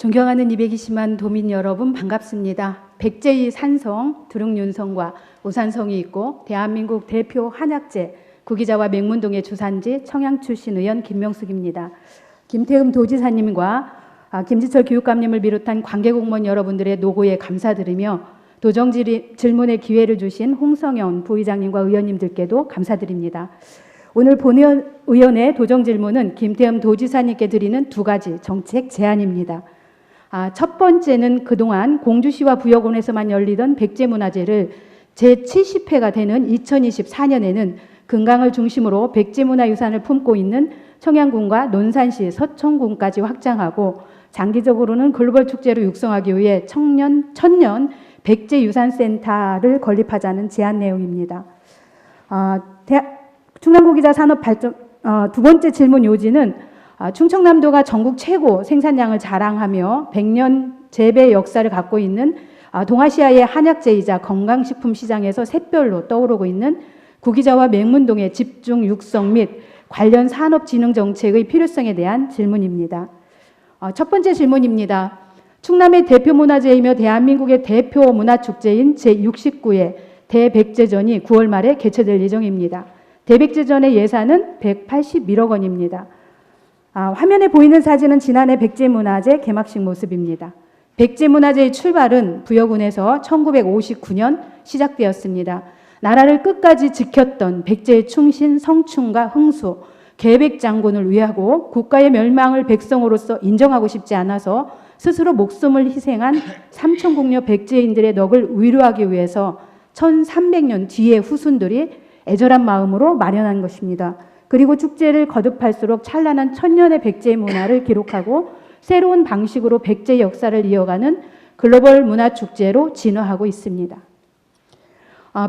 존경하는 220만 도민 여러분 반갑습니다. 백제의 산성, 두릉윤성과 오산성이 있고 대한민국 대표 한약재 구기자와 맹문동의 주산지 청양 출신 의원 김명숙입니다. 김태흠 도지사님과 김지철 교육감님을 비롯한 관계공무원 여러분들의 노고에 감사드리며 도정 질문의 기회를 주신 홍성현 부의장님과 의원님들께도 감사드립니다. 오늘 본 의원의 도정 질문은 김태흠 도지사님께 드리는 두 가지 정책 제안입니다. 첫 번째는 그동안 공주시와 부여군에서만 열리던 백제문화제를 제70회가 되는 2024년에는 금강을 중심으로 백제문화유산을 품고 있는 청양군과 논산시, 서천군까지 확장하고 장기적으로는 글로벌 축제로 육성하기 위해 천년 백제유산센터를 건립하자는 제안 내용입니다. 충남구기자 산업발전 두 번째 질문 요지는 충청남도가 전국 최고 생산량을 자랑하며 100년 재배 역사를 갖고 있는 동아시아의 한약재이자 건강식품 시장에서 샛별로 떠오르고 있는 구기자와 맹문동의 집중 육성 및 관련 산업진흥 정책의 필요성에 대한 질문입니다. 첫 번째 질문입니다. 충남의 대표 문화재이며 대한민국의 대표 문화축제인 제69회 대백제전이 9월 말에 개최될 예정입니다. 대백제전의 예산은 181억 원입니다. 화면에 보이는 사진은 지난해 백제문화제 개막식 모습입니다. 백제문화제의 출발은 부여군에서 1959년 시작되었습니다. 나라를 끝까지 지켰던 백제의 충신, 성충과 흥수, 계백장군을 위하고 국가의 멸망을 백성으로서 인정하고 싶지 않아서 스스로 목숨을 희생한 삼천궁녀 백제인들의 넋을 위로하기 위해서 1300년 뒤의 후손들이 애절한 마음으로 마련한 것입니다. 그리고 축제를 거듭할수록 찬란한 천년의 백제 문화를 기록하고 새로운 방식으로 백제 역사를 이어가는 글로벌 문화축제로 진화하고 있습니다.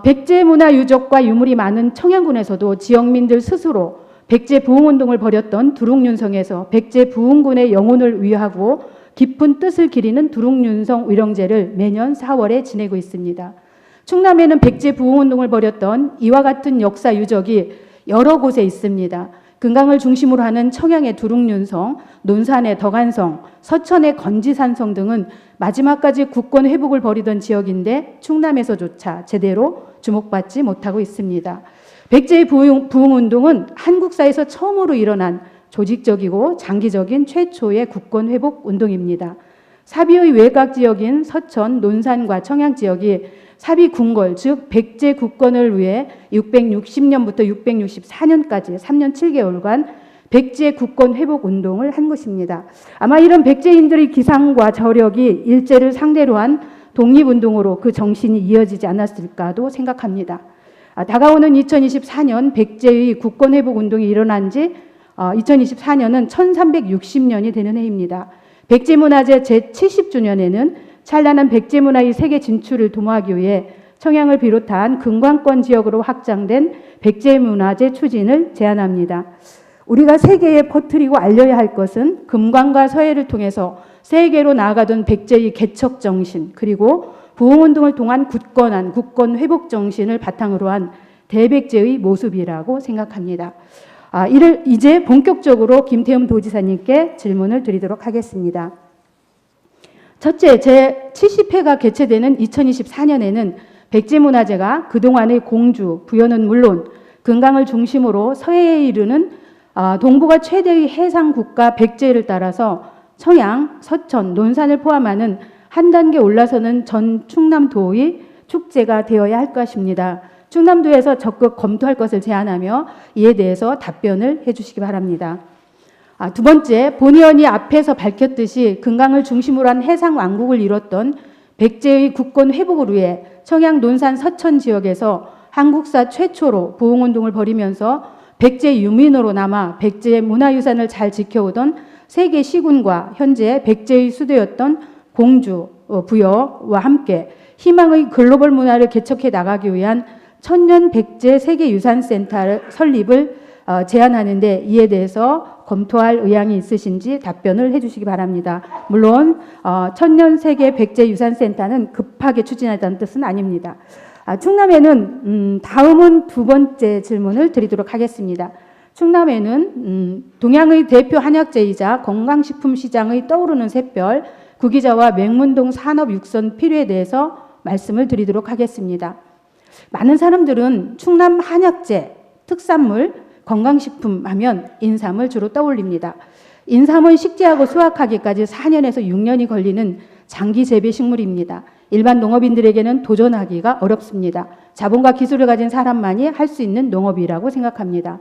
백제 문화 유적과 유물이 많은 청양군에서도 지역민들 스스로 백제 부흥운동을 벌였던 두릉윤성에서 백제 부흥군의 영혼을 위하고 깊은 뜻을 기리는 두릉윤성 위령제를 매년 4월에 지내고 있습니다. 충남에는 백제 부흥운동을 벌였던 이와 같은 역사 유적이 여러 곳에 있습니다. 금강을 중심으로 하는 청양의 두릉윤성, 논산의 덕안성, 서천의 건지산성 등은 마지막까지 국권 회복을 벌이던 지역인데 충남에서조차 제대로 주목받지 못하고 있습니다. 백제의 부흥운동은 한국사에서 처음으로 일어난 조직적이고 장기적인 최초의 국권 회복 운동입니다. 사비의 외곽 지역인 서천, 논산과 청양 지역이 사비 궁궐, 즉 백제 국권을 위해 660년부터 664년까지 3년 7개월간 백제 국권 회복 운동을 한 것입니다. 아마 이런 백제인들의 기상과 저력이 일제를 상대로 한 독립운동으로 그 정신이 이어지지 않았을까도 생각합니다. 다가오는 2024년 백제의 국권 회복 운동이 일어난 지 2024년은 1360년이 되는 해입니다. 백제문화제 제70주년에는 찬란한 백제문화의 세계 진출을 도모하기 위해 청양을 비롯한 금강권 지역으로 확장된 백제문화제 추진을 제안합니다. 우리가 세계에 퍼뜨리고 알려야 할 것은 금강과 서해를 통해서 세계로 나아가던 백제의 개척 정신, 그리고 부흥운동을 통한 굳건한 국권 회복 정신을 바탕으로 한 대백제의 모습이라고 생각합니다. 이를 이제 본격적으로 김태흠 도지사님께 질문을 드리도록 하겠습니다. 첫째, 제70회가 개최되는 2024년에는 백제문화제가 그동안의 공주, 부여는 물론 금강을 중심으로 서해에 이르는 동북아 최대의 해상국가 백제를 따라서 청양, 서천, 논산을 포함하는 한 단계 올라서는 전 충남도의 축제가 되어야 할 것입니다. 충남도에서 적극 검토할 것을 제안하며 이에 대해서 답변을 해주시기 바랍니다. 두 번째, 본 의원이 앞에서 밝혔듯이 금강을 중심으로 한 해상 왕국을 이뤘던 백제의 국권 회복을 위해 청양, 논산, 서천 지역에서 한국사 최초로 부흥운동을 벌이면서 백제 유민으로 남아 백제 문화유산을 잘 지켜오던 세계 시군과 현재 백제의 수도였던 공주, 부여와 함께 희망의 글로벌 문화를 개척해 나가기 위한 천년 백제 세계유산센터 설립을 제안하는데 이에 대해서 검토할 의향이 있으신지 답변을 해주시기 바랍니다. 물론 천년 세계 백제유산센터는 급하게 추진하자는 뜻은 아닙니다. 충남에는 다음은 두 번째 질문을 드리도록 하겠습니다. 충남에는 동양의 대표 한약재이자 건강식품 시장의 떠오르는 샛별 구기자와 맹문동 산업 육선 필요에 대해서 말씀을 드리도록 하겠습니다. 많은 사람들은 충남 한약재, 특산물, 건강식품 하면 인삼을 주로 떠올립니다. 인삼은 식재하고 수확하기까지 4년에서 6년이 걸리는 장기 재배 식물입니다. 일반 농업인들에게는 도전하기가 어렵습니다. 자본과 기술을 가진 사람만이 할 수 있는 농업이라고 생각합니다.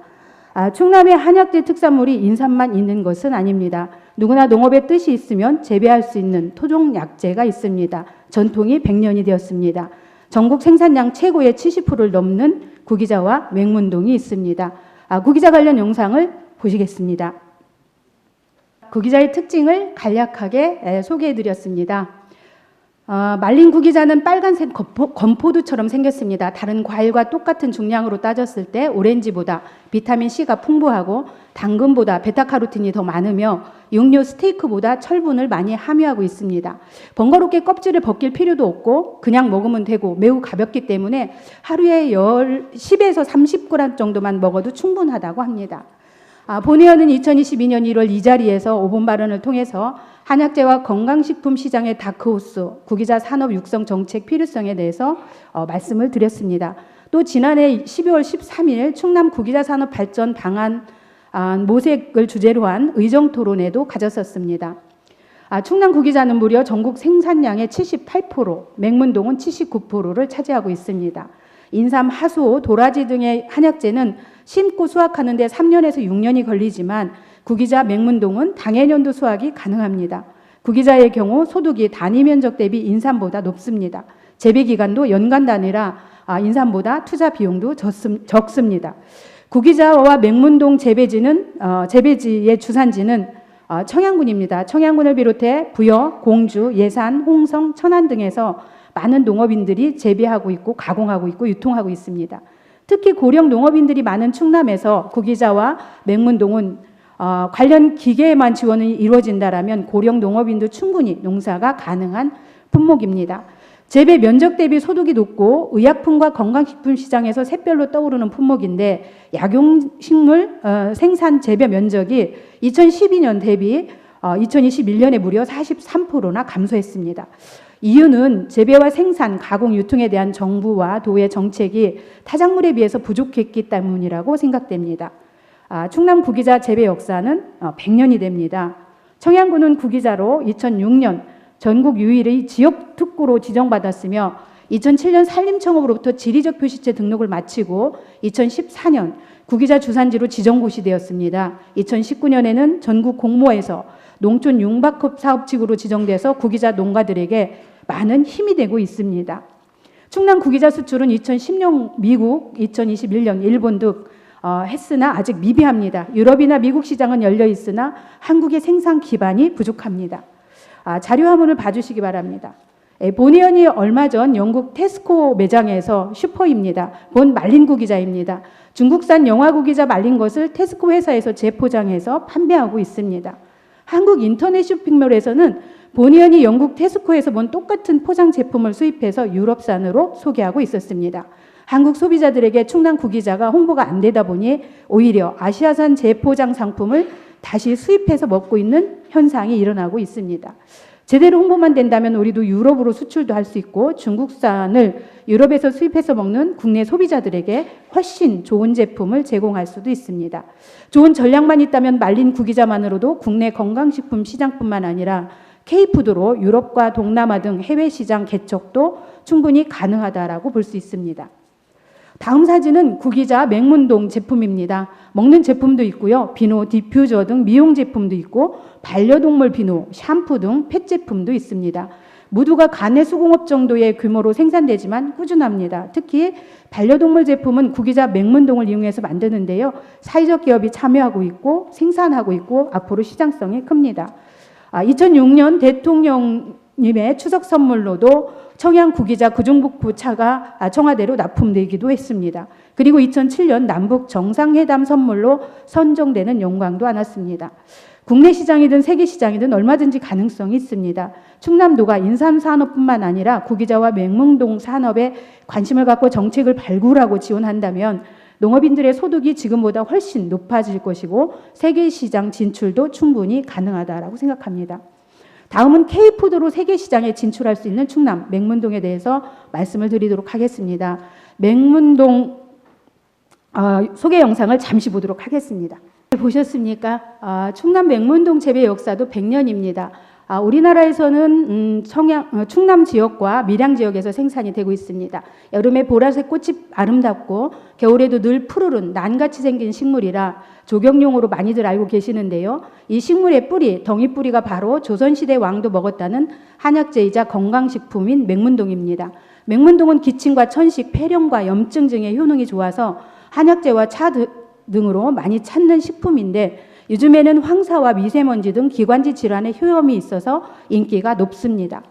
충남의 한약재 특산물이 인삼만 있는 것은 아닙니다. 누구나 농업의 뜻이 있으면 재배할 수 있는 토종 약재가 있습니다. 전통이 100년이 되었습니다. 전국 생산량 최고의 70%를 넘는 구기자와 맹문동이 있습니다. 구기자 관련 영상을 보시겠습니다. 구기자의 특징을 간략하게 소개해드렸습니다. 말린 구기자는 빨간색 건포도처럼 생겼습니다. 다른 과일과 똑같은 중량으로 따졌을 때 오렌지보다 비타민C가 풍부하고 당근보다 베타카로틴이 더 많으며 육류 스테이크보다 철분을 많이 함유하고 있습니다. 번거롭게 껍질을 벗길 필요도 없고 그냥 먹으면 되고 매우 가볍기 때문에 하루에 10에서 30g 정도만 먹어도 충분하다고 합니다. 본의원은 2022년 1월 이 자리에서 5분 발언을 통해서 한약재와 건강식품 시장의 다크호스, 구기자 산업 육성 정책 필요성에 대해서 말씀을 드렸습니다. 또 지난해 12월 13일 충남 구기자 산업 발전 방안 모색을 주제로 한 의정 토론회도 가졌었습니다. 충남 구기자는 무려 전국 생산량의 78%, 맹문동은 79%를 차지하고 있습니다. 인삼, 하수, 도라지 등의 한약재는 심고 수확하는 데 3년에서 6년이 걸리지만 구기자, 맹문동은 당해년도 수확이 가능합니다. 구기자의 경우 소득이 단위 면적 대비 인삼보다 높습니다. 재배 기간도 연간 단위라 인삼보다 투자 비용도 적습니다. 구기자와 맹문동 재배지의 주산지는 청양군입니다. 청양군을 비롯해 부여, 공주, 예산, 홍성, 천안 등에서 많은 농업인들이 재배하고 있고 가공하고 있고 유통하고 있습니다. 특히 고령 농업인들이 많은 충남에서 구기자와 맹문동은 관련 기계에만 지원이 이루어진다라면 고령 농업인도 충분히 농사가 가능한 품목입니다. 재배 면적 대비 소득이 높고 의약품과 건강식품 시장에서 샛별로 떠오르는 품목인데 약용식물 생산 재배 면적이 2012년 대비 2021년에 무려 43%나 감소했습니다. 이유는 재배와 생산, 가공, 유통에 대한 정부와 도의 정책이 타작물에 비해서 부족했기 때문이라고 생각됩니다. 충남 구기자 재배 역사는 100년이 됩니다. 청양군은 구기자로 2006년 전국 유일의 지역 특구로 지정받았으며 2007년 산림청으로부터 지리적 표시체 등록을 마치고 2014년 구기자 주산지로 지정고시 되었습니다. 2019년에는 전국 공모에서 농촌 융박업 사업지구로 지정돼서 구기자 농가들에게 많은 힘이 되고 있습니다. 충남 구기자 수출은 2010년 미국, 2021년 일본 등 했으나 아직 미비합니다. 유럽이나 미국 시장은 열려 있으나 한국의 생산 기반이 부족합니다. 자료 화면을 봐주시기 바랍니다. 본의원이 얼마 전 영국 테스코 매장에서 슈퍼입니다. 본 말린 구기자입니다. 중국산 영화 구기자 말린 것을 테스코 회사에서 재포장해서 판매하고 있습니다. 한국 인터넷 쇼핑몰에서는 본의원이 영국 테스코에서 본 똑같은 포장 제품을 수입해서 유럽산으로 소개하고 있었습니다. 한국 소비자들에게 충남 구기자가 홍보가 안 되다 보니 오히려 아시아산 재포장 상품을 다시 수입해서 먹고 있는 현상이 일어나고 있습니다. 제대로 홍보만 된다면 우리도 유럽으로 수출도 할 수 있고 중국산을 유럽에서 수입해서 먹는 국내 소비자들에게 훨씬 좋은 제품을 제공할 수도 있습니다. 좋은 전략만 있다면 말린 구기자만으로도 국내 건강식품 시장뿐만 아니라 K푸드로 유럽과 동남아 등 해외 시장 개척도 충분히 가능하다라고 볼 수 있습니다. 다음 사진은 구기자 맹문동 제품입니다. 먹는 제품도 있고요. 비누, 디퓨저 등 미용 제품도 있고 반려동물 비누, 샴푸 등 펫 제품도 있습니다. 모두가 간의 수공업 정도의 규모로 생산되지만 꾸준합니다. 특히 반려동물 제품은 구기자 맹문동을 이용해서 만드는데요. 사회적 기업이 참여하고 있고 생산하고 있고 앞으로 시장성이 큽니다. 2006년 대통령님의 추석 선물로도 청양 구기자 구중북부 차가 청와대로 납품되기도 했습니다. 그리고 2007년 남북 정상회담 선물로 선정되는 영광도 안았습니다. 국내 시장이든 세계 시장이든 얼마든지 가능성이 있습니다. 충남도가 인삼 산업뿐만 아니라 구기자와 맹문동 산업에 관심을 갖고 정책을 발굴하고 지원한다면 농업인들의 소득이 지금보다 훨씬 높아질 것이고 세계 시장 진출도 충분히 가능하다라고 생각합니다. 다음은 K푸드로 세계 시장에 진출할 수 있는 충남 맹문동에 대해서 말씀을 드리도록 하겠습니다. 맹문동 소개 영상을 잠시 보도록 하겠습니다. 보셨습니까? 충남 맹문동 재배 역사도 100년입니다. 우리나라에서는 충남 지역과 밀양 지역에서 생산이 되고 있습니다. 여름에 보라색 꽃이 아름답고 겨울에도 늘 푸르른 난같이 생긴 식물이라 조경용으로 많이들 알고 계시는데요. 이 식물의 뿌리, 덩이뿌리가 바로 조선시대 왕도 먹었다는 한약재이자 건강식품인 맹문동입니다. 맹문동은 기침과 천식, 폐렴과 염증 등의 효능이 좋아서 한약재와 차 등으로 많이 찾는 식품인데 요즘에는 황사와 미세먼지 등 기관지 질환에 효험이 있어서 인기가 높습니다.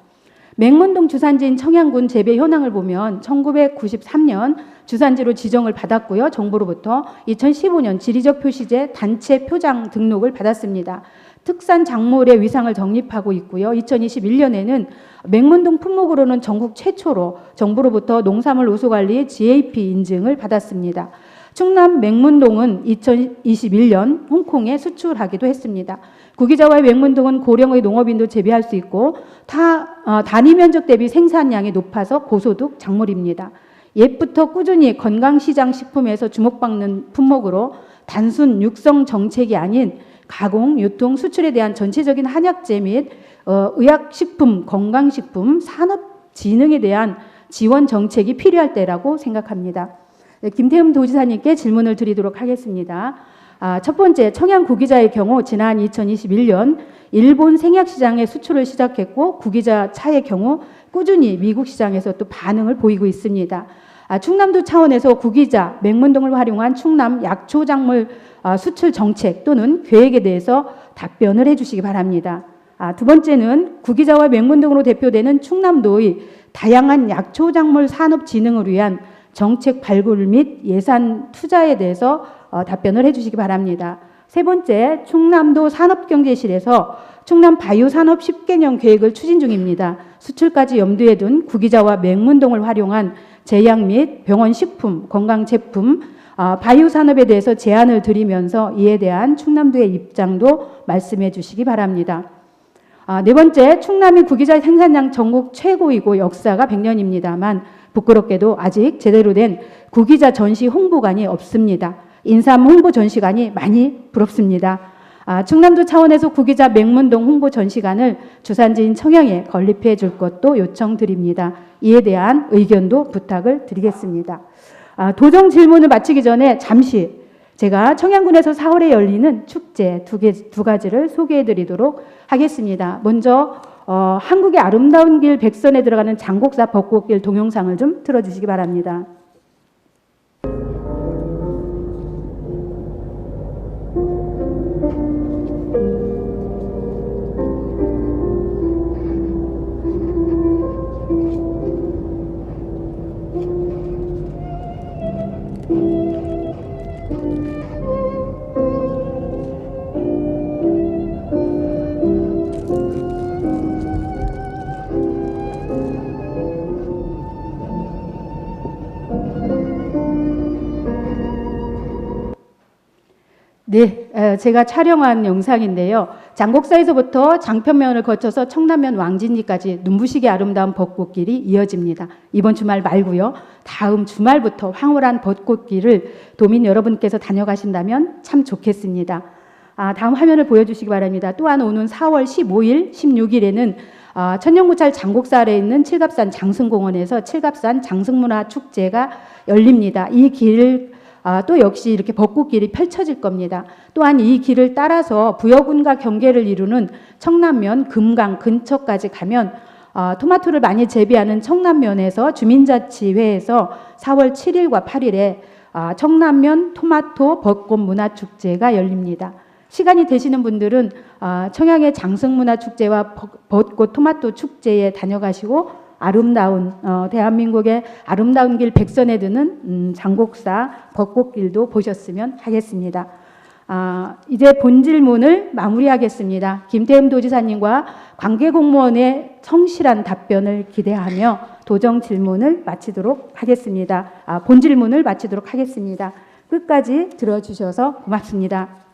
맹문동 주산지인 청양군 재배 현황을 보면 1993년 주산지로 지정을 받았고요. 정부로부터 2015년 지리적 표시제 단체 표장 등록을 받았습니다. 특산 작물의 위상을 정립하고 있고요. 2021년에는 맹문동 품목으로는 전국 최초로 정부로부터 농산물 우수관리 GAP 인증을 받았습니다. 충남 맹문동은 2021년 홍콩에 수출하기도 했습니다. 구기자와의 맹문동은 고령의 농업인도 재배할 수 있고 단위 면적 대비 생산량이 높아서 고소득 작물입니다. 옛부터 꾸준히 건강시장 식품에서 주목받는 품목으로 단순 육성 정책이 아닌 가공, 유통, 수출에 대한 전체적인 한약재 및 의약식품, 건강식품, 산업진흥에 대한 지원 정책이 필요할 때라고 생각합니다. 김태흠 도지사님께 질문을 드리도록 하겠습니다. 첫 번째, 청양 구기자의 경우 지난 2021년 일본 생약시장에 수출을 시작했고 구기자 차의 경우 꾸준히 미국 시장에서 또 반응을 보이고 있습니다. 충남도 차원에서 구기자, 맹문동을 활용한 충남 약초작물 수출 정책 또는 계획에 대해서 답변을 해주시기 바랍니다. 두 번째는 구기자와 맹문동으로 대표되는 충남도의 다양한 약초작물 산업 진흥을 위한 정책 발굴 및 예산 투자에 대해서 답변을 해주시기 바랍니다. 세 번째, 충남도 산업경제실에서 충남 바이오산업 10개년 계획을 추진 중입니다. 수출까지 염두에 둔 구기자와 맹문동을 활용한 제약 및 병원 식품, 건강제품, 바이오산업에 대해서 제안을 드리면서 이에 대한 충남도의 입장도 말씀해 주시기 바랍니다. 네 번째, 충남이 구기자 생산량 전국 최고이고 역사가 100년입니다만 부끄럽게도 아직 제대로 된 구기자 전시 홍보관이 없습니다. 인삼 홍보 전시관이 많이 부럽습니다. 충남도 차원에서 구기자 맹문동 홍보 전시관을 주산지인 청양에 건립해 줄 것도 요청드립니다. 이에 대한 의견도 부탁을 드리겠습니다. 도정 질문을 마치기 전에 잠시 제가 청양군에서 4월에 열리는 축제 두 가지를 소개해 드리도록 하겠습니다. 먼저 한국의 아름다운 길 백선에 들어가는 장곡사 벚꽃길 동영상을 좀 틀어주시기 바랍니다. 네, 제가 촬영한 영상인데요. 장곡사에서부터 장편면을 거쳐서 청남면 왕진리까지 눈부시게 아름다운 벚꽃길이 이어집니다. 이번 주말 말고요. 다음 주말부터 황홀한 벚꽃길을 도민 여러분께서 다녀가신다면 참 좋겠습니다. 다음 화면을 보여주시기 바랍니다. 또한 오는 4월 15일, 16일에는 천년고찰 장곡사 아래에 있는 칠갑산 장승공원에서 칠갑산 장승문화축제가 열립니다. 이 길을 또 역시 이렇게 벚꽃길이 펼쳐질 겁니다. 또한 이 길을 따라서 부여군과 경계를 이루는 청남면 금강 근처까지 가면 토마토를 많이 재배하는 청남면에서 주민자치회에서 4월 7일과 8일에 청남면 토마토 벚꽃 문화축제가 열립니다. 시간이 되시는 분들은 청양의 장승문화축제와 벚꽃 토마토 축제에 다녀가시고 아름다운 대한민국의 아름다운 길 백선에 드는 장곡사 벚꽃길도 보셨으면 하겠습니다. 이제 본 질문을 마무리하겠습니다. 김태흠 도지사님과 관계공무원의 성실한 답변을 기대하며 도정 질문을 마치도록 하겠습니다. 본 질문을 마치도록 하겠습니다. 끝까지 들어주셔서 고맙습니다.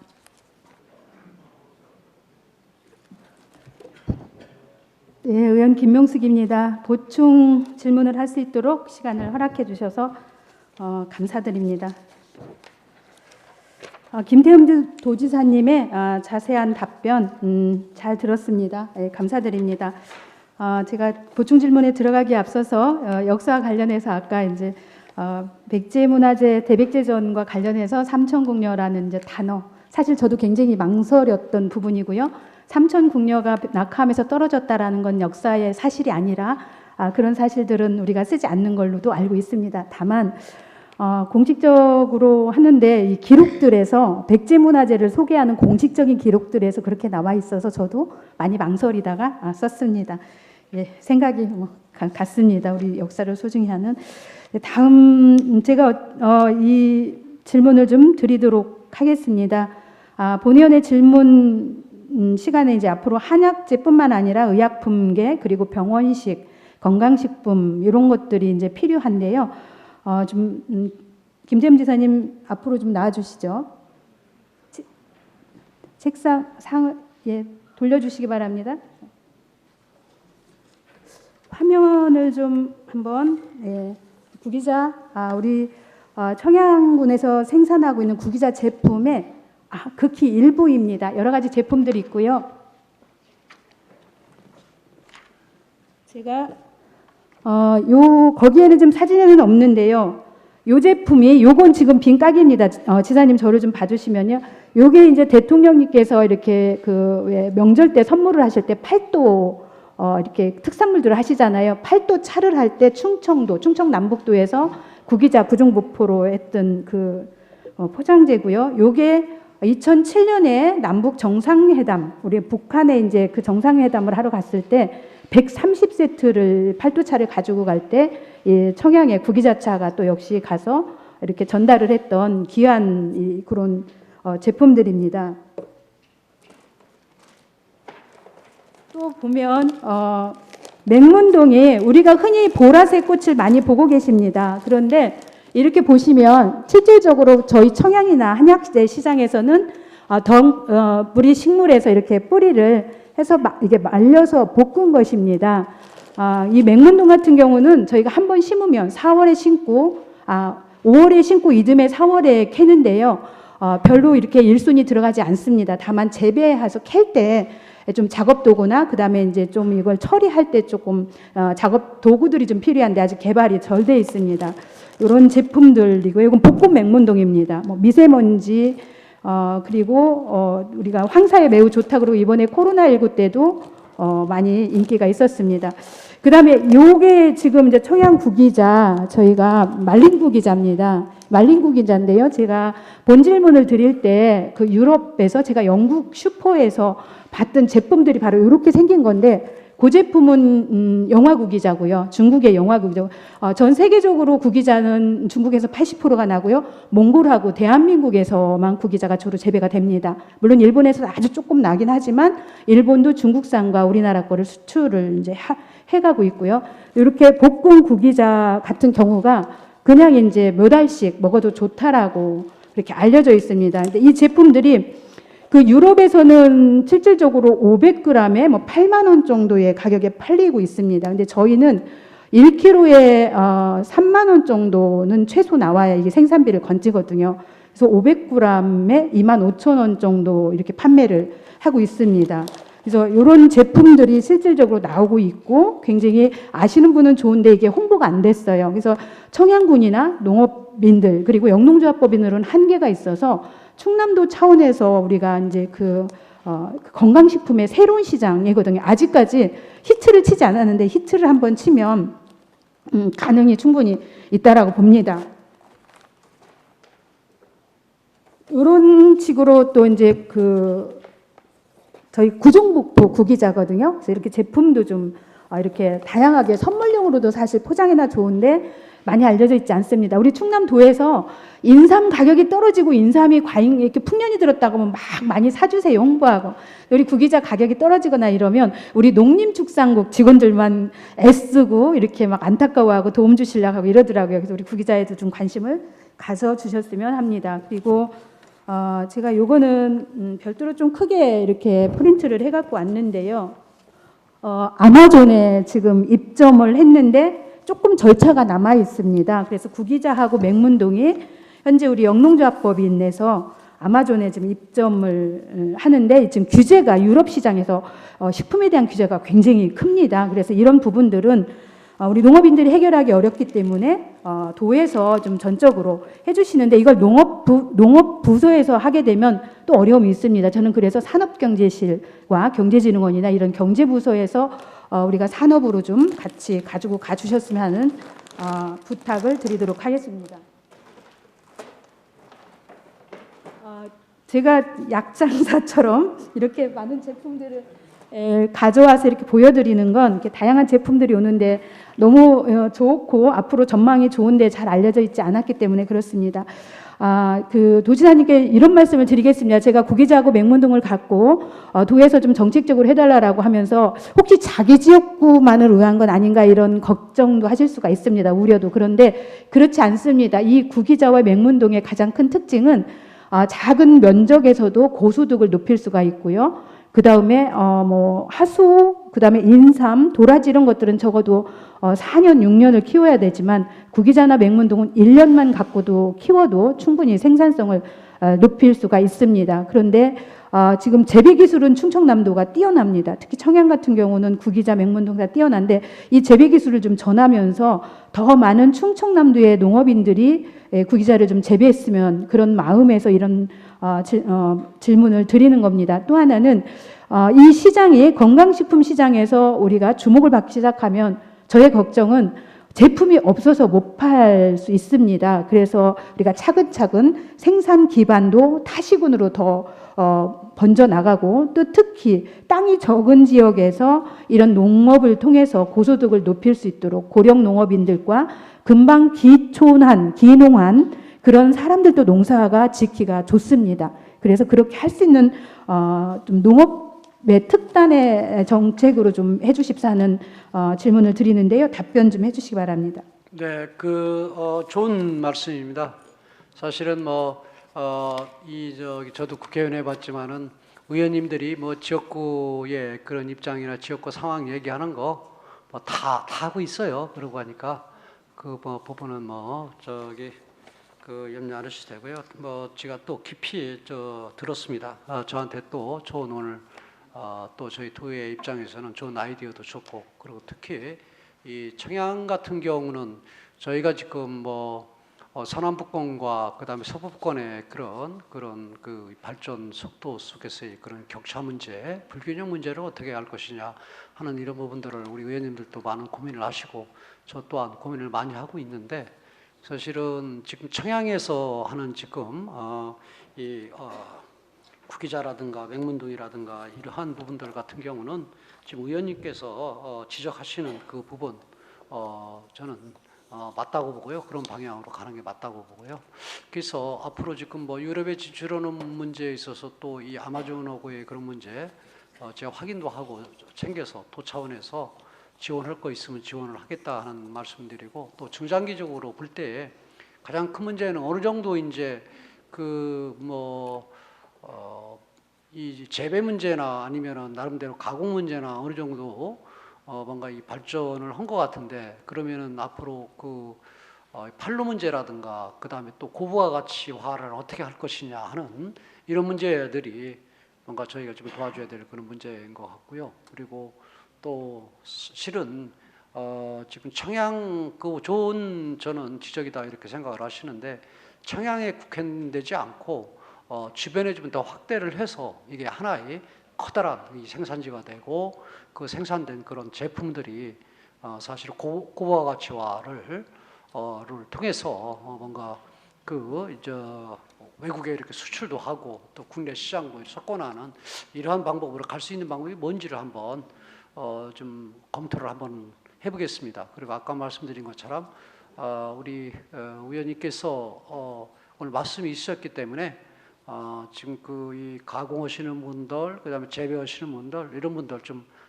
네, 의원 김명숙입니다. 보충 질문을 할 수 있도록 시간을 허락해 주셔서 감사드립니다. 김태흠 도지사님의 자세한 답변 잘 들었습니다. 네, 감사드립니다. 제가 보충 질문에 들어가기에 앞서서 역사와 관련해서 아까 이제 백제문화재 대백제전과 관련해서 삼천궁녀라는 이제 단어, 사실 저도 굉장히 망설였던 부분이고요. 삼천궁녀가 낙하하면서 떨어졌다라는 건 역사의 사실이 아니라 그런 사실들은 우리가 쓰지 않는 걸로도 알고 있습니다. 다만 공식적으로 하는데 이 기록들에서 백제문화재를 소개하는 공식적인 기록들에서 그렇게 나와 있어서 저도 많이 망설이다가 썼습니다. 예, 생각이 같습니다. 우리 역사를 소중히 하는. 다음 제가 이 질문을 좀 드리도록 하겠습니다. 본의원의 질문 시간에 이제 앞으로 한약재뿐만 아니라 의약품계 그리고 병원식, 건강식품 이런 것들이 이제 필요한데요. 김태흠 지사님 앞으로 좀 나와주시죠. 책상 상을 돌려주시기 바랍니다. 화면을 좀 한번 구기자 우리 청양군에서 생산하고 있는 구기자 제품의 극히 일부입니다. 여러 가지 제품들이 있고요. 제가 거기에는 좀 사진에는 없는데요. 요 제품이 요건 지금 빈 깍입니다. 지사님 저를 좀 봐주시면요. 요게 이제 대통령님께서 이렇게 왜 명절 때 선물을 하실 때 팔도 이렇게 특산물들을 하시잖아요. 팔도 차를 할 때 충청 남북도에서 구기자 구중부포로 했던 포장재고요. 요게 2007년에 남북 정상회담, 우리 북한에 이제 그 정상회담을 하러 갔을 때 130세트를 팔도차를 가지고 갈 때 청양의 구기자차가 또 역시 가서 이렇게 전달을 했던 귀한 그런 제품들입니다. 또 보면 맹문동에 우리가 흔히 보라색 꽃을 많이 보고 계십니다. 그런데 이렇게 보시면 실질적으로 저희 청양이나 한약재 시장에서는 뿌리 식물에서 이렇게 뿌리를 해서 이게 말려서 볶은 것입니다. 이 맹문동 같은 경우는 저희가 한 번 심으면 4월에 심고 5월에 심고 이듬해 4월에 캐는데요. 별로 이렇게 일손이 들어가지 않습니다. 다만 재배해서 캘 때 좀 작업 도구나 그다음에 이제 좀 이걸 처리할 때 조금 작업 도구들이 좀 필요한데 아직 개발이 덜 돼 있습니다. 이런 제품들이고 이건 볶음 맹문동입니다. 미세먼지 그리고 우리가 황사에 매우 좋다 그러고 이번에 코로나19 때도 많이 인기가 있었습니다. 그다음에 요게 지금 이제 청양 구기자 저희가 말린 구기자입니다. 말린 구기자인데요. 제가 본 질문을 드릴 때 그 유럽에서 제가 영국 슈퍼에서 봤던 제품들이 바로 이렇게 생긴 건데 그 제품은 영화 구기자고요. 중국의 영화 구기자. 전 세계적으로 구기자는 중국에서 80%가 나고요. 몽골하고 대한민국에서만 구기자가 주로 재배가 됩니다. 물론 일본에서 아주 조금 나긴 하지만 일본도 중국산과 우리나라 거를 수출을 이제 해가고 있고요. 이렇게 볶음 구기자 같은 경우가 그냥 이제 몇 알씩 먹어도 좋다라고 그렇게 알려져 있습니다. 근데 이 제품들이 그 유럽에서는 실질적으로 500g에 뭐 8만 원 정도의 가격에 팔리고 있습니다. 근데 저희는 1kg에 3만 원 정도는 최소 나와야 이게 생산비를 건지거든요. 그래서 500g에 2만 5천 원 정도 이렇게 판매를 하고 있습니다. 그래서 이런 제품들이 실질적으로 나오고 있고 굉장히 아시는 분은 좋은데 이게 홍보가 안 됐어요. 그래서 청양군이나 농업민들 그리고 영농조합법인으로는 한계가 있어서 충남도 차원에서 우리가 이제 건강식품의 새로운 시장이거든요. 아직까지 히트를 치지 않았는데 히트를 한번 치면 가능이 충분히 있다라고 봅니다. 이런 식으로 또 이제 저희 구중북포 구기자거든요. 그래서 이렇게 제품도 좀 이렇게 다양하게 선물용으로도 사실 포장해나 좋은데 많이 알려져 있지 않습니다. 우리 충남도에서 인삼 가격이 떨어지고 인삼이 과잉 이렇게 풍년이 들었다고 하면 막 많이 사주세요 홍보하고 우리 구기자 가격이 떨어지거나 이러면 우리 농림축산국 직원들만 애쓰고 이렇게 막 안타까워하고 도움 주시려고 하고 이러더라고요. 그래서 우리 구기자에도 좀 관심을 가져 주셨으면 합니다. 그리고 제가 요거는 별도로 좀 크게 이렇게 프린트를 해갖고 왔는데요. 아마존에 지금 입점을 했는데 조금 절차가 남아 있습니다. 그래서 구기자하고 맹문동이 현재 우리 영농조합법인 내에서 아마존에 지금 입점을 하는데 지금 규제가 유럽 시장에서 식품에 대한 규제가 굉장히 큽니다. 그래서 이런 부분들은 우리 농업인들이 해결하기 어렵기 때문에 도에서 좀 전적으로 해주시는데 이걸 농업부서에서 하게 되면 또 어려움이 있습니다. 저는 그래서 산업경제실과 경제진흥원이나 이런 경제부서에서 우리가 산업으로 좀 같이 가지고 가주셨으면 하는 부탁을 드리도록 하겠습니다. 제가 약장사처럼 이렇게 많은 제품들을 가져와서 이렇게 보여드리는 건 이렇게 다양한 제품들이 오는데 너무 좋고 앞으로 전망이 좋은데 잘 알려져 있지 않았기 때문에 그렇습니다. 그 도지사님께 이런 말씀을 드리겠습니다. 제가 구기자하고 맹문동을 갖고 도에서 좀 정책적으로 해달라고 하면서 혹시 자기 지역구만을 의한 건 아닌가 이런 걱정도 하실 수가 있습니다. 우려도. 그런데 그렇지 않습니다. 이 구기자와 맹문동의 가장 큰 특징은 작은 면적에서도 고소득을 높일 수가 있고요. 그 다음에 뭐 하수, 그 다음에 인삼, 도라지 이런 것들은 적어도 4년, 6년을 키워야 되지만 구기자나 맹문동은 1년만 갖고도 키워도 충분히 생산성을 높일 수가 있습니다. 그런데 지금 재배 기술은 충청남도가 뛰어납니다. 특히 청양 같은 경우는 구기자, 맹문동 다 뛰어난데 이 재배 기술을 좀 전하면서 더 많은 충청남도의 농업인들이 구기자를 좀 재배했으면 그런 마음에서 이런 질문을 드리는 겁니다. 또 하나는 이 시장이 건강식품 시장에서 우리가 주목을 받기 시작하면 저의 걱정은 제품이 없어서 못 팔 수 있습니다. 그래서 우리가 차근차근 생산 기반도 타시군으로 더 번져나가고 또 특히 땅이 적은 지역에서 이런 농업을 통해서 고소득을 높일 수 있도록 고령 농업인들과 금방 기촌한, 기농한 그런 사람들도 농사가 짓기가 좋습니다. 그래서 그렇게 할 수 있는 좀 농업의 특단의 정책으로 좀 해주십사 하는 질문을 드리는데요. 답변 좀 해주시기 바랍니다. 네, 좋은 말씀입니다. 사실은 저도 국회의원 해봤지만은 의원님들이 지역구의 그런 입장이나 지역구 상황 얘기하는 거 다 하고 있어요. 그러고 하니까 그 부분은 염려 안 하셔도 되고요. 제가 또 깊이 들었습니다. 저한테 또 좋은 오늘 또 저희 도의 입장에서는 좋은 아이디어도 좋고 그리고 특히 이 청양 같은 경우는 저희가 지금 서남북권과 그다음에 서북권의 그런 그 발전 속도 속에서의 그런 격차 문제, 불균형 문제를 어떻게 할 것이냐 하는 이런 부분들을 우리 의원님들도 많은 고민을 하시고 저 또한 고민을 많이 하고 있는데 사실은 지금 청양에서 하는 지금 구기자라든가 맹문동이라든가 이러한 부분들 같은 경우는 지금 의원님께서 지적하시는 그 부분 저는 맞다고 보고요. 그런 방향으로 가는 게 맞다고 보고요. 그래서 앞으로 지금 유럽에 진출하는 문제에 있어서 또 이 아마존하고의 그런 문제 제가 확인도 하고 챙겨서 도 차원에서 지원할 거 있으면 지원을 하겠다 하는 말씀드리고 또 중장기적으로 볼 때에 가장 큰 문제는 어느 정도 이제 이 재배 문제나 아니면은 나름대로 가공 문제나 어느 정도 뭔가 이 발전을 한 것 같은데 그러면은 앞으로 판로 문제라든가 그 다음에 또 고부가 가치화를 어떻게 할 것이냐 하는 이런 문제들이 뭔가 저희가 좀 도와줘야 될 그런 문제인 것 같고요. 그리고 또 실은 지금 청양 좋은 저는 지적이다 이렇게 생각을 하시는데 청양에 국한되지 않고 주변에 좀 더 확대를 해서 이게 하나의 커다란 이 생산지가 되고 그 생산된 그런 제품들이 사실 고부가 가치화를 통해서 뭔가 외국에 이렇게 수출도 하고 또 국내 시장도 석권하는 이러한 방법으로 갈 수 있는 방법이 뭔지를 한번 좀 검토를 한번 해보겠습니다. 그리고 아까 말씀드린 것처럼 우리 의원님께서 오늘 말씀이 있었기 때문에 지금 이 가공하시는 분들, 그다음에 재배하시는 분들 이런 분들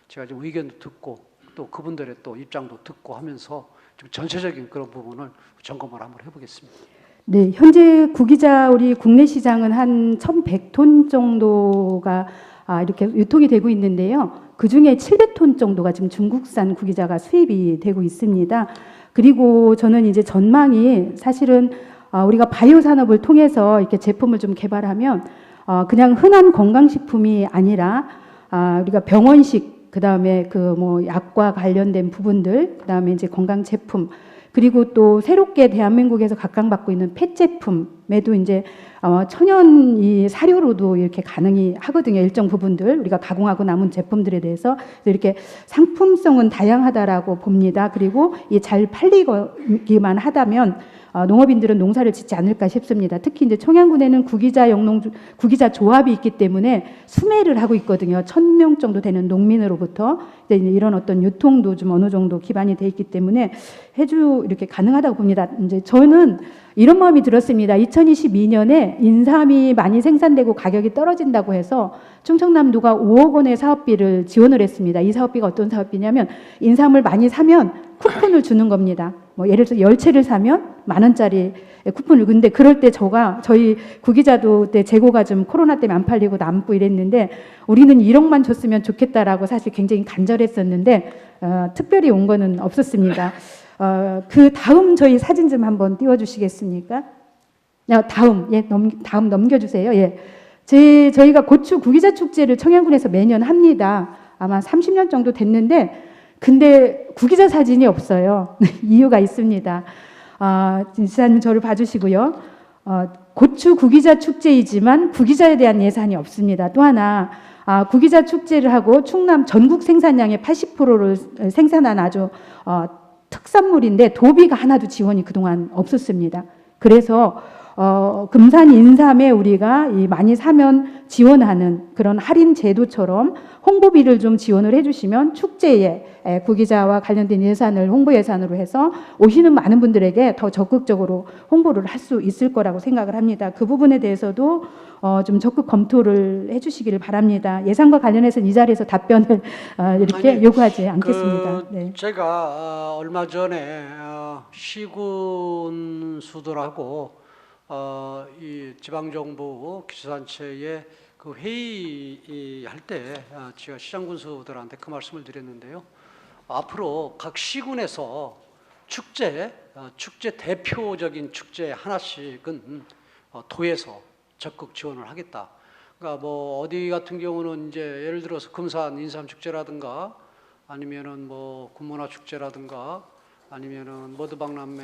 제가 좀 의견도 듣고 또 그분들의 또 입장도 듣고 하면서 좀 전체적인 그런 부분을 점검을 한번 해보겠습니다. 네, 현재 구기자 우리 국내 시장은 한 1,100톤 정도가 이렇게 유통이 되고 있는데요. 그 중에 700톤 정도가 지금 중국산 구기자가 수입이 되고 있습니다. 그리고 저는 이제 전망이 사실은 우리가 바이오 산업을 통해서 이렇게 제품을 좀 개발하면 그냥 흔한 건강식품이 아니라 우리가 병원식, 그다음에 그 뭐 약과 관련된 부분들, 그다음에 이제 건강 제품, 그리고 또 새롭게 대한민국에서 각광받고 있는 펫 제품에도 이제 천연 이 사료로도 이렇게 가능이 하거든요. 일정 부분들 우리가 가공하고 남은 제품들에 대해서 이렇게 상품성은 다양하다라고 봅니다. 그리고 이 잘 팔리기만 하다면 농업인들은 농사를 짓지 않을까 싶습니다. 특히 이제 청양군에는 구기자 조합이 있기 때문에 수매를 하고 있거든요. 1,000명 정도 되는 농민으로부터 이제 이런 어떤 유통도 좀 어느 정도 기반이 돼 있기 때문에 이렇게 가능하다고 봅니다. 이제 저는 이런 마음이 들었습니다. 2022년에 인삼이 많이 생산되고 가격이 떨어진다고 해서 충청남도가 5억 원의 사업비를 지원을 했습니다. 이 사업비가 어떤 사업비냐면 인삼을 많이 사면 쿠폰을 주는 겁니다. 뭐 예를 들어서 10채를 사면 10,000원짜리 쿠폰을. 근데 그럴 때 저희 구기자도 때 재고가 좀 코로나 때문에 안 팔리고 남고 이랬는데 우리는 1억만 줬으면 좋겠다라고 사실 굉장히 간절했었는데 특별히 온 거는 없었습니다. 그 다음 저희 사진 좀 한번 띄워주시겠습니까? 다음 넘겨주세요. 예. 저희가 고추 구기자 축제를 청양군에서 매년 합니다. 아마 30년 정도 됐는데 근데 구기자 사진이 없어요. 이유가 있습니다. 지사님 저를 봐주시고요. 고추 구기자 축제이지만 구기자에 대한 예산이 없습니다. 또 하나 구기자 축제를 하고 충남 전국 생산량의 80%를 생산한 아주 특산물인데 도비가 하나도 지원이 그동안 없었습니다. 그래서 금산 인삼에 우리가 많이 사면 지원하는 그런 할인 제도처럼 홍보비를 좀 지원을 해주시면 축제에 구기자와 관련된 예산을 홍보 예산으로 해서 오시는 많은 분들에게 더 적극적으로 홍보를 할 수 있을 거라고 생각을 합니다. 그 부분에 대해서도 좀 적극 검토를 해주시기를 바랍니다. 예산과 관련해서는 이 자리에서 답변을 이렇게 요구하지 않겠습니다. 네. 제가 얼마 전에 시군 수들하고 이 지방정부 기초단체의 그 회의할 때 제가 시장군수들한테 그 말씀을 드렸는데요. 앞으로 각 시군에서 축제 대표적인 축제 하나씩은 도에서 적극 지원을 하겠다. 그러니까 뭐 어디 같은 경우는 이제 예를 들어서 금산 인삼 축제라든가 아니면은 뭐 군문화 축제라든가 아니면은 머드박람회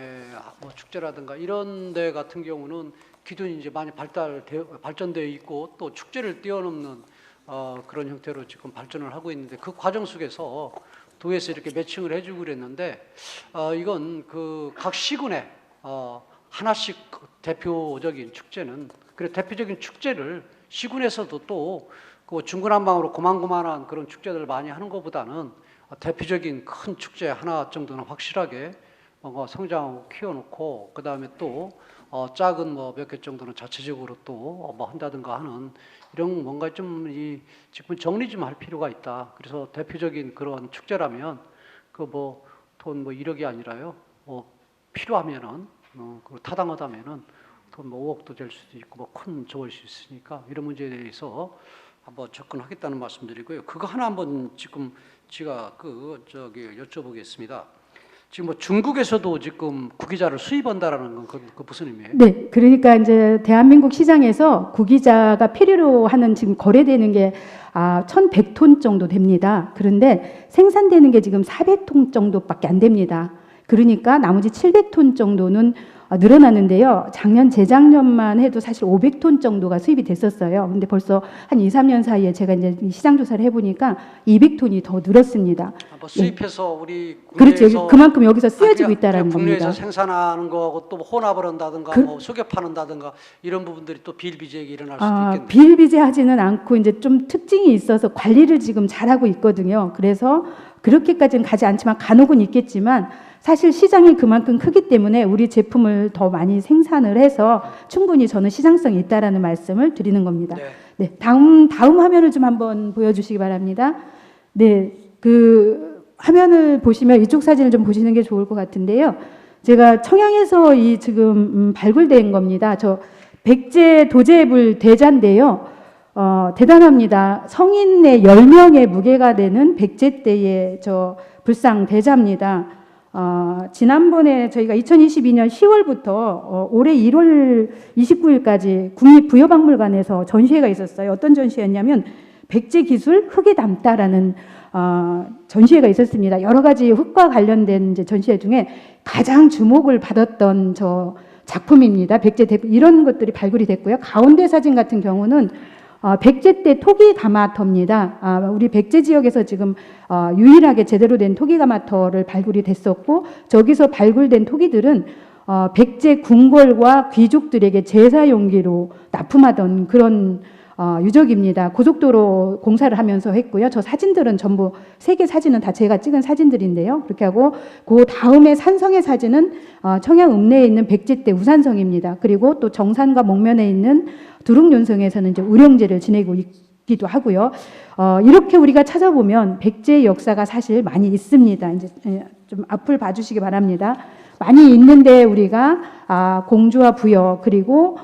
뭐 축제라든가 이런 데 같은 경우는 기존이 이제 많이 발전되어 있고 또 축제를 뛰어넘는 그런 형태로 지금 발전을 하고 있는데 그 과정 속에서 도에서 이렇게 매칭을 해주고 그랬는데 이건 그 각 시군에 하나씩 대표적인 축제는 그래 대표적인 축제를 시군에서도 또 그 중구난방으로 고만고만한 그런 축제들을 많이 하는 것보다는 대표적인 큰 축제 하나 정도는 확실하게 뭔가 성장하고 키워놓고 그 다음에 또 작은 뭐 몇 개 정도는 자체적으로 또 뭐 한다든가 하는 이런 뭔가 좀 이 지금 정리 좀 할 필요가 있다. 그래서 대표적인 그런 축제라면 그 뭐 돈 뭐 1억이 아니라요. 뭐 필요하면은 그 타당하다면은 돈 뭐 5억도 될 수도 있고 뭐 큰 적을 수 있으니까 이런 문제에 대해서 한번 접근하겠다는 말씀드리고요. 그거 하나 한번 지금 제가 여쭤보겠습니다. 지금 뭐 중국에서도 지금 구기자를 수입한다라는 건 그 무슨 의미예요? 네, 그러니까 이제 대한민국 시장에서 구기자가 필요로 하는 지금 거래되는 게 1,100톤 정도 됩니다. 그런데 생산되는 게 지금 400톤 정도밖에 안 됩니다. 그러니까 나머지 700톤 정도는 늘어나는데요. 재작년만 해도 사실 500톤 정도가 수입이 됐었어요. 근데 벌써 한 2, 3년 사이에 제가 이제 시장 조사를 해보니까 200톤이 더 늘었습니다. 뭐 수입해서 우리 그렇죠. 그만큼 여기서 쓰여지고 있다라는 겁니다. 국내에서 생산하는 거하고 또 혼합을 한다든가 뭐 속여파는다든가 이런 부분들이 또 비일비재하게 일어날 수도 있겠네요. 비일비재하지는 않고 이제 좀 특징이 있어서 관리를 지금 잘하고 있거든요. 그래서 그렇게까지는 가지 않지만 간혹은 있겠지만 사실 시장이 그만큼 크기 때문에 우리 제품을 더 많이 생산을 해서 충분히 저는 시장성이 있다라는 말씀을 드리는 겁니다. 네, 다음 화면을 좀 한번 보여주시기 바랍니다. 네, 그 화면을 보시면 이쪽 사진을 좀 보시는 게 좋을 것 같은데요. 제가 청양에서 지금 발굴된 겁니다. 저 백제 도제불 대자인데요. 대단합니다. 성인의 10명의 무게가 되는 백제대의 저 불상 대자입니다. 지난번에 저희가 2022년 10월부터 올해 1월 29일까지 국립부여박물관에서 전시회가 있었어요. 어떤 전시회였냐면 백제 기술 흙에 담다라는 전시회가 있었습니다. 여러 가지 흙과 관련된 이제 전시회 중에 가장 주목을 받았던 저 작품입니다. 백제 이런 것들이 발굴이 됐고요. 가운데 사진 같은 경우는 백제 때 토기 가마터입니다. 우리 백제 지역에서 지금 유일하게 제대로 된 토기 가마터를 발굴이 됐었고, 저기서 발굴된 토기들은 백제 궁궐과 귀족들에게 제사 용기로 납품하던 그런 유적입니다. 고속도로 공사를 하면서 했고요. 저 사진들은 전부 세계 사진은 다 제가 찍은 사진들인데요. 그렇게 하고 그 다음에 산성의 사진은 청양 읍내에 있는 백제대 우산성입니다. 그리고 또 정산과 목면에 있는 두릉윤성에서는 이제 우령제를 지내고 있기도 하고요. 이렇게 우리가 찾아보면 백제의 역사가 사실 많이 있습니다. 이제 좀 앞을 봐주시기 바랍니다. 많이 있는데 우리가 공주와 부여 그리고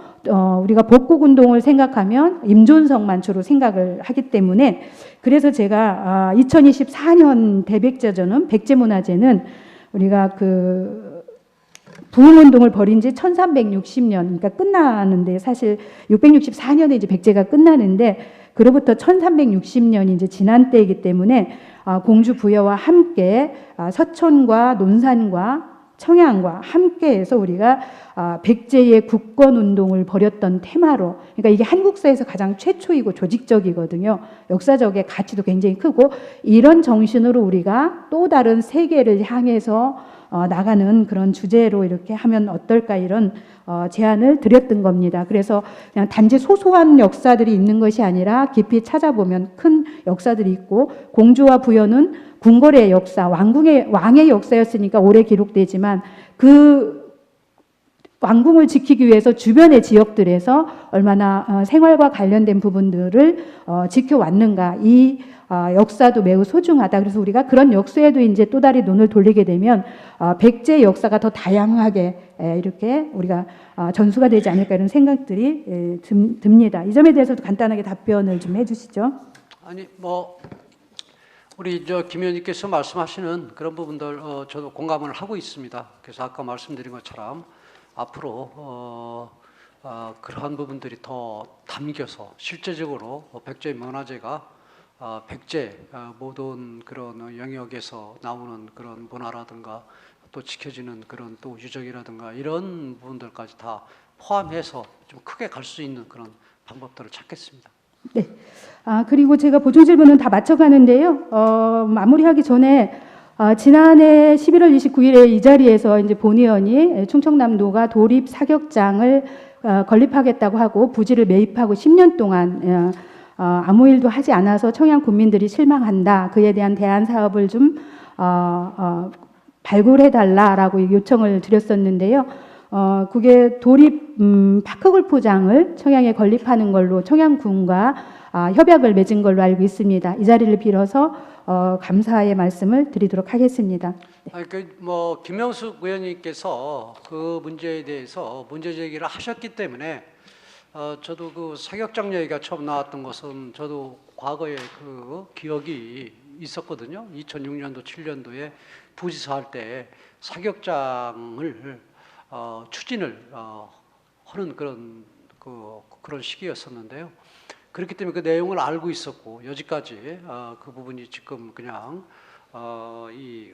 우리가 복국운동을 생각하면 임존성만 주로 생각을 하기 때문에, 그래서 제가 2024년 대백제전은 백제문화재는 우리가 그 부흥운동을 벌인 지 1360년, 그러니까 끝나는데 사실 664년에 이제 백제가 끝나는데 그로부터 1360년이 이제 지난 때이기 때문에 공주 부여와 함께 서촌과 논산과 청양과 함께해서 우리가 백제의 국권운동을 벌였던 테마로, 그러니까 이게 한국사에서 가장 최초이고 조직적이거든요. 역사적인 가치도 굉장히 크고, 이런 정신으로 우리가 또 다른 세계를 향해서 나가는 그런 주제로 이렇게 하면 어떨까, 이런 제안을 드렸던 겁니다. 그래서 그냥 단지 소소한 역사들이 있는 것이 아니라 깊이 찾아보면 큰 역사들이 있고, 공주와 부여는 궁궐의 역사, 왕의 역사였으니까 오래 기록되지만 그 왕궁을 지키기 위해서 주변의 지역들에서 얼마나 생활과 관련된 부분들을 지켜왔는가, 이 역사도 매우 소중하다. 그래서 우리가 그런 역사에도 이제 또 다른 눈을 돌리게 되면 백제의 역사가 더 다양하게 이렇게 우리가 전수가 되지 않을까, 이런 생각들이 듭니다. 이 점에 대해서도 간단하게 답변을 좀 해주시죠. 아니 뭐 우리 김 의원님께서 말씀하시는 그런 부분들 저도 공감을 하고 있습니다. 그래서 아까 말씀드린 것처럼 앞으로 그러한 부분들이 더 담겨서 실제적으로 백제 문화재가 백제 모든 그런 영역에서 나오는 그런 문화라든가 또 지켜지는 그런 또 유적이라든가 이런 부분들까지 다 포함해서 좀 크게 갈 수 있는 그런 방법들을 찾겠습니다. 네. 그리고 제가 보충 질문은 다 마쳐가는데요. 마무리하기 전에 지난해 11월 29일에 이 자리에서 이제 본 의원이 충청남도가 도립 사격장을 건립하겠다고 하고 부지를 매입하고 10년 동안 아무 일도 하지 않아서 청양 국민들이 실망한다. 그에 대한 대안 사업을 좀 발굴해달라라고 요청을 드렸었는데요. 그게 도립 파크골프장을 청양에 건립하는 걸로 청양군과 협약을 맺은 걸로 알고 있습니다. 이 자리를 빌어서 감사의 말씀을 드리도록 하겠습니다. 네. 뭐 김영숙 의원님께서 그 문제에 대해서 문제 제기를 하셨기 때문에 저도 그 사격장 얘기가 처음 나왔던 것은 저도 과거에 그 기억이 있었거든요. 2006년도 7년도에 부지사 할 때 사격장을 추진을 하는 그런 시기였었는데요. 그렇기 때문에 그 내용을 알고 있었고, 여지까지 그 부분이 지금 그냥 이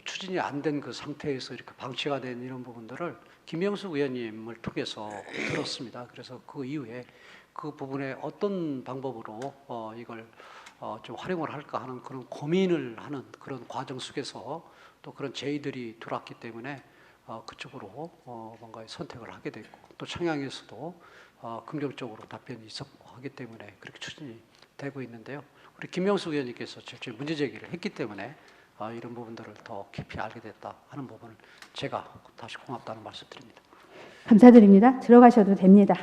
추진이 안 된 그 상태에서 이렇게 방치가 된 이런 부분들을 김영숙 의원님을 통해서 들었습니다. 그래서 그 이후에 그 부분에 어떤 방법으로 이걸 좀 활용을 할까 하는 그런 고민을 하는 그런 과정 속에서 또 그런 제의들이 들어왔기 때문에 그쪽으로 뭔가 선택을 하게 됐고, 또 청양에서도 긍정적으로 답변이 있었고 하기 때문에 그렇게 추진이 되고 있는데요. 우리 김영숙 의원님께서 실제 문제 제기를 했기 때문에 이런 부분들을 더 깊이 알게 됐다 하는 부분을 제가 다시 고맙다는 말씀드립니다. 감사드립니다. 들어가셔도 됩니다.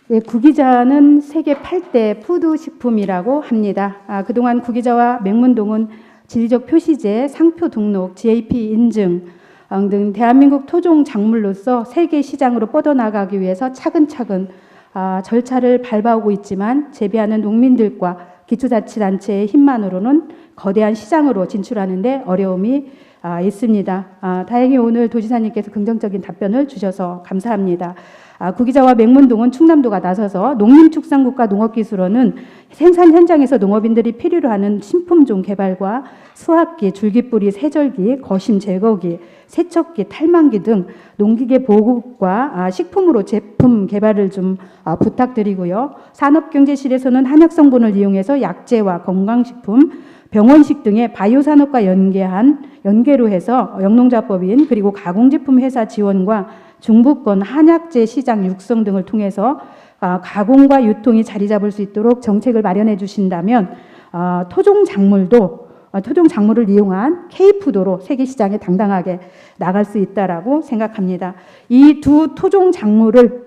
네, 구기자는 세계 8대 푸드식품이라고 합니다. 그동안 구기자와 맹문동은 지리적 표시제, 상표 등록, GAP 인증 등 대한민국 토종 작물로서 세계 시장으로 뻗어나가기 위해서 차근차근 절차를 밟아오고 있지만 재배하는 농민들과 기초자치단체의 힘만으로는 거대한 시장으로 진출하는데 어려움이 있습니다. 다행히 오늘 도지사님께서 긍정적인 답변을 주셔서 감사합니다. 구기자와 맹문동은 충남도가 나서서 농림축산국가 농업기술원은 생산 현장에서 농업인들이 필요로 하는 신품종 개발과 수확기, 줄기뿌리, 세절기, 거심 제거기, 세척기, 탈망기 등 농기계 보급과 식품으로 제품 개발을 좀 부탁드리고요. 산업경제실에서는 한약 성분을 이용해서 약재와 건강식품, 병원식 등의 바이오 산업과 연계로 해서 영농자법인 그리고 가공제품 회사 지원과 중부권 한약재 시장 육성 등을 통해서 가공과 유통이 자리 잡을 수 있도록 정책을 마련해 주신다면 토종 작물을 이용한 K푸드로 세계 시장에 당당하게 나갈 수 있다라고 생각합니다. 이 두 토종 작물을